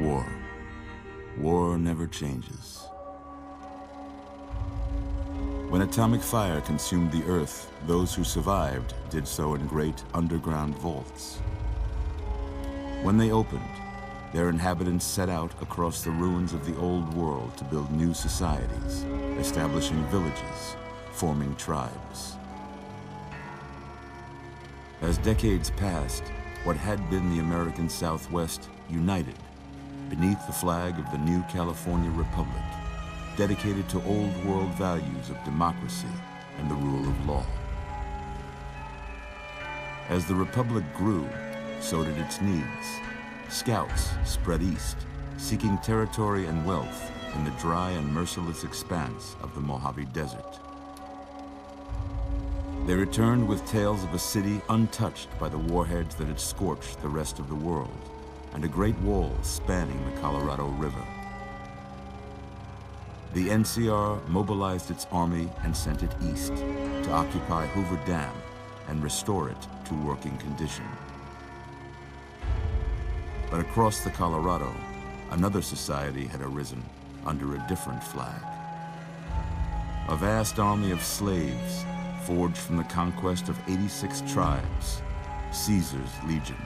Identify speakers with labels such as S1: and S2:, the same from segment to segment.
S1: War. War never changes. When atomic fire consumed the Earth, those who survived did so in great underground vaults. When they opened, their inhabitants set out across the ruins of the old world to build new societies, establishing villages, forming tribes. As decades passed, what had been the American Southwest united beneath the flag of the new California Republic, dedicated to old world values of democracy and the rule of law. As the Republic grew, so did its needs. Scouts spread east, seeking territory and wealth in the dry and merciless expanse of the Mojave Desert. They returned with tales of a city untouched by the warheads that had scorched the rest of the world, and a great wall spanning the Colorado River. The NCR mobilized its army and sent it east to occupy Hoover Dam and restore it to working condition. But across the Colorado, another society had arisen under a different flag. A vast army of slaves forged from the conquest of 86 tribes, Caesar's Legion.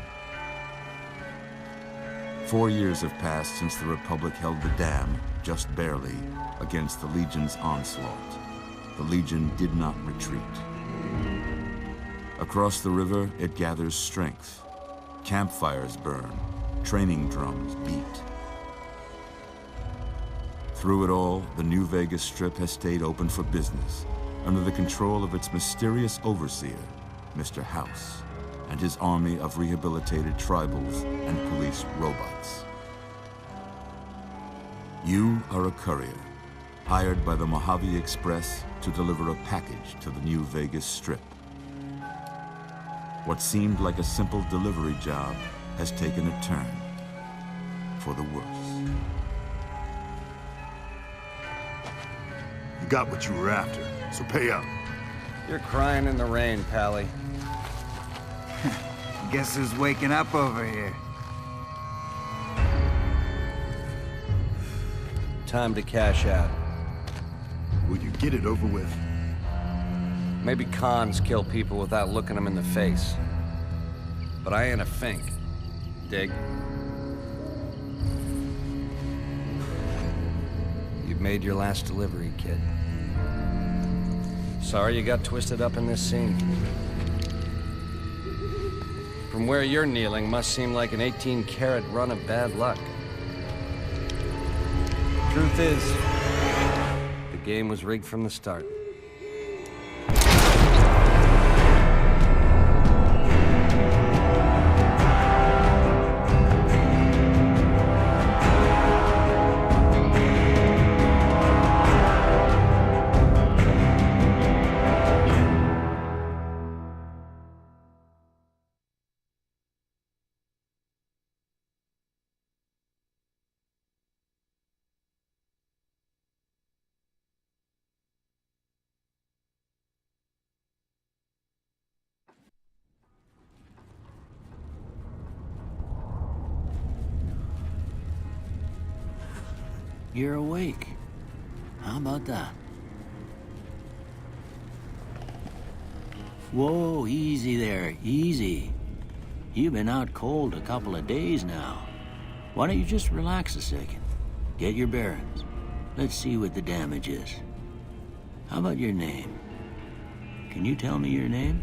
S1: 4 years have passed since the Republic held the dam, just barely, against the Legion's onslaught. The Legion did not retreat. Across the river, it gathers strength. Campfires burn, training drums beat. Through it all, the New Vegas Strip has stayed open for business, under the control of its mysterious overseer, Mr. House, and his army of rehabilitated tribals and police robots. You are a courier, hired by the Mojave Express to deliver a package to the New Vegas Strip. What seemed like a simple delivery job has taken a turn for the worse.
S2: You got what you were after, so pay up.
S3: You're crying in the rain, Pally.
S4: Guess who's waking up over here?
S3: Time to cash out.
S2: Will you get it over with?
S3: Maybe cons kill people without looking them in the face. But I ain't a fink. Dig? You've made your last delivery, kid. Sorry you got twisted up in this scene. From where you're kneeling must seem like an 18-carat run of bad luck. Truth is, the game was rigged from the start.
S5: You're awake. How about that? Whoa, easy there, easy. You've been out cold a couple of days now. Why don't you just relax a second? Get your bearings. Let's see what the damage is. How about your name? Can you tell me your name?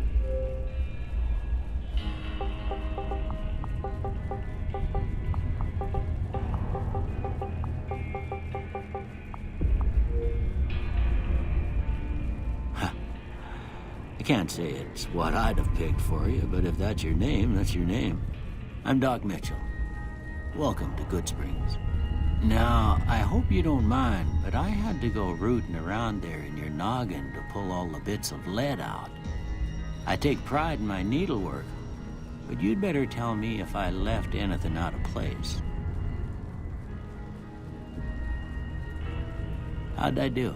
S5: I can't say it's what I'd have picked for you, but if that's your name, that's your name. I'm Doc Mitchell. Welcome to Goodsprings. Now, I hope you don't mind, but I had to go rooting around there in your noggin to pull all the bits of lead out. I take pride in my needlework, but you'd better tell me if I left anything out of place. How'd I do?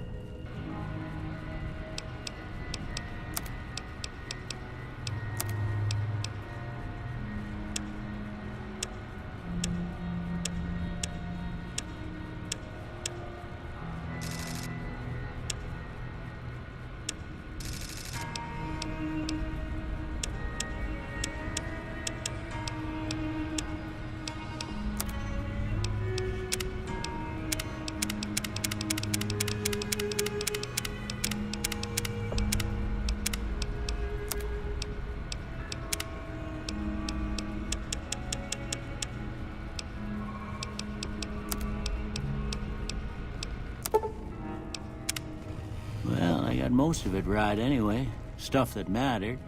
S5: got most of it right anyway. Stuff that mattered.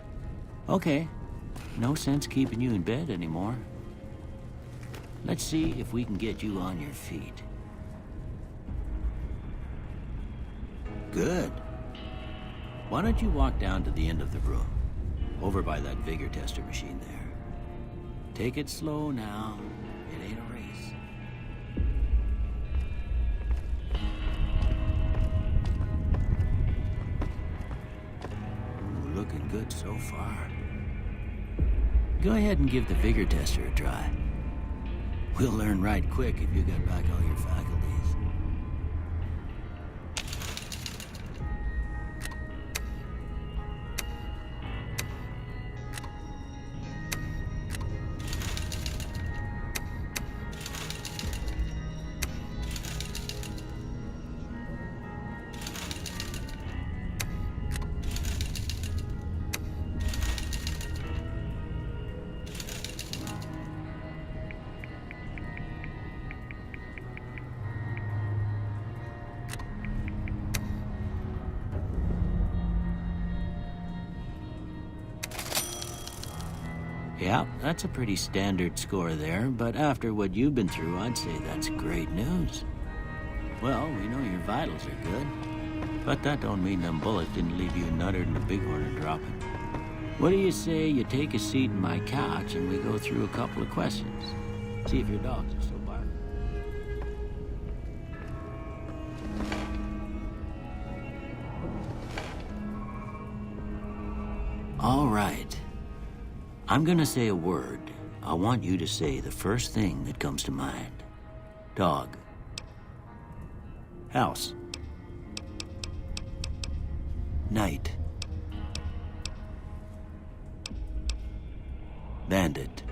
S5: Okay. No sense keeping you in bed anymore. Let's see if we can get you on your feet. Good. Why don't you walk down to the end of the room? Over by that vigor tester machine there. Take it slow now. It ain't a race. Ooh, looking good so far. Go ahead and give the vigor tester a try. We'll learn right quick if you got back all your faculties. Yeah, that's a pretty standard score there, but after what you've been through, I'd say that's great news. Well, we know your vitals are good, but that don't mean them bullets didn't leave you nuttered and the bighorn are dropping. What do you say you take a seat in my couch and we go through a couple of questions? See if your dogs are still barking. All right. I'm gonna say a word. I want you to say the first thing that comes to mind. Dog. House. Night. Bandit.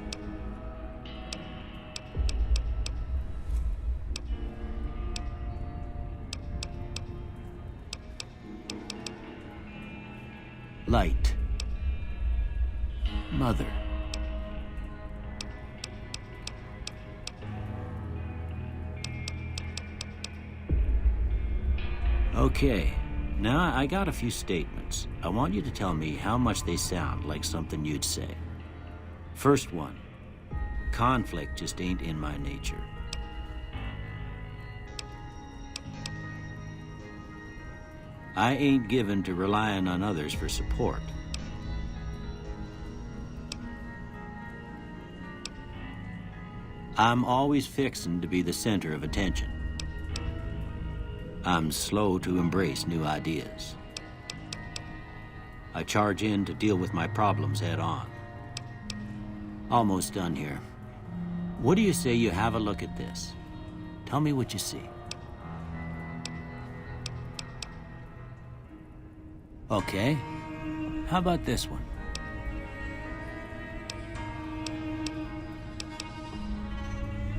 S5: Light. Mother. Okay, now I got a few statements. I want you to tell me how much they sound like something you'd say. First one, conflict just ain't in my nature. I ain't given to relying on others for support. I'm always fixin' to be the center of attention. I'm slow to embrace new ideas. I charge in to deal with my problems head on. Almost done here. What do you say you have a look at this? Tell me what you see. Okay. How about this one?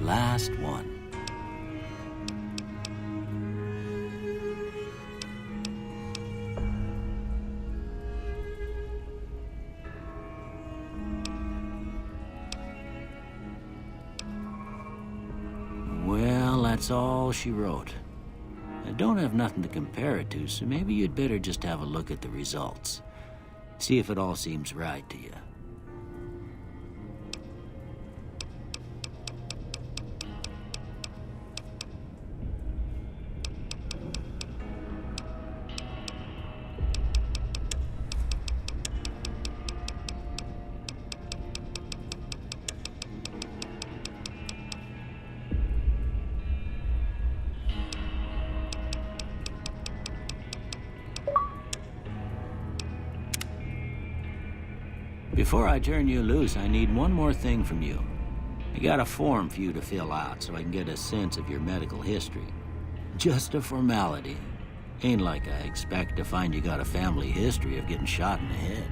S5: Last one. Well, that's all she wrote. I don't have nothing to compare it to, so maybe you'd better just have a look at the results. See if it all seems right to you. Before I turn you loose, I need one more thing from you. I got a form for you to fill out so I can get a sense of your medical history. Just a formality. Ain't like I expect to find you got a family history of getting shot in the head.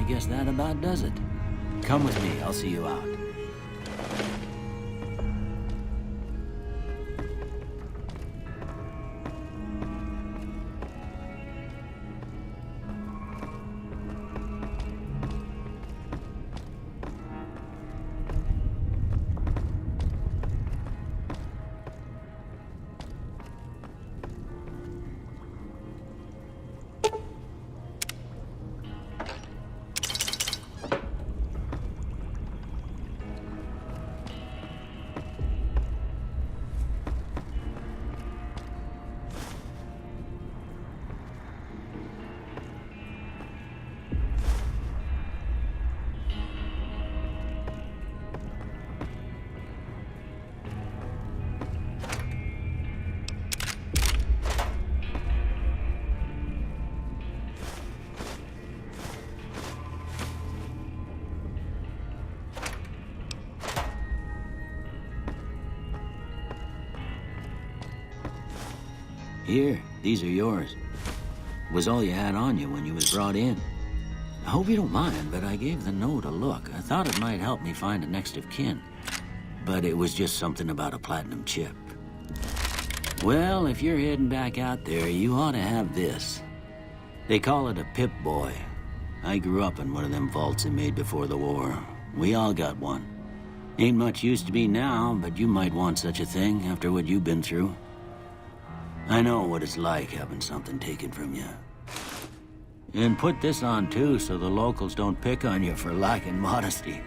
S5: guess that about does it. Come with me, I'll see you out. Here, these are yours. Was all you had on you when you was brought in. I hope you don't mind, but I gave the note a look. I thought it might help me find a next of kin. But it was just something about a platinum chip. Well, if you're heading back out there, you ought to have this. They call it a Pip-Boy. I grew up in one of them vaults they made before the war. We all got one. Ain't much use to me now, but you might want such a thing after what you've been through. I know what it's like having something taken from you. And put this on too, so the locals don't pick on you for lacking modesty.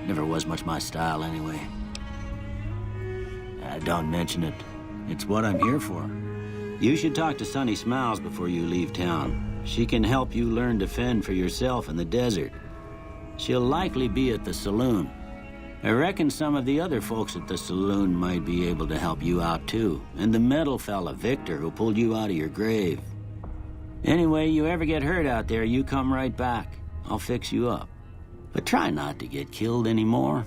S5: Never was much my style anyway. Don't mention it. It's what I'm here for. You should talk to Sunny Smiles before you leave town. She can help you learn to fend for yourself in the desert. She'll likely be at the saloon. I reckon some of the other folks at the saloon might be able to help you out too. And the metal fella, Victor, who pulled you out of your grave. Anyway, you ever get hurt out there, you come right back. I'll fix you up. But try not to get killed anymore.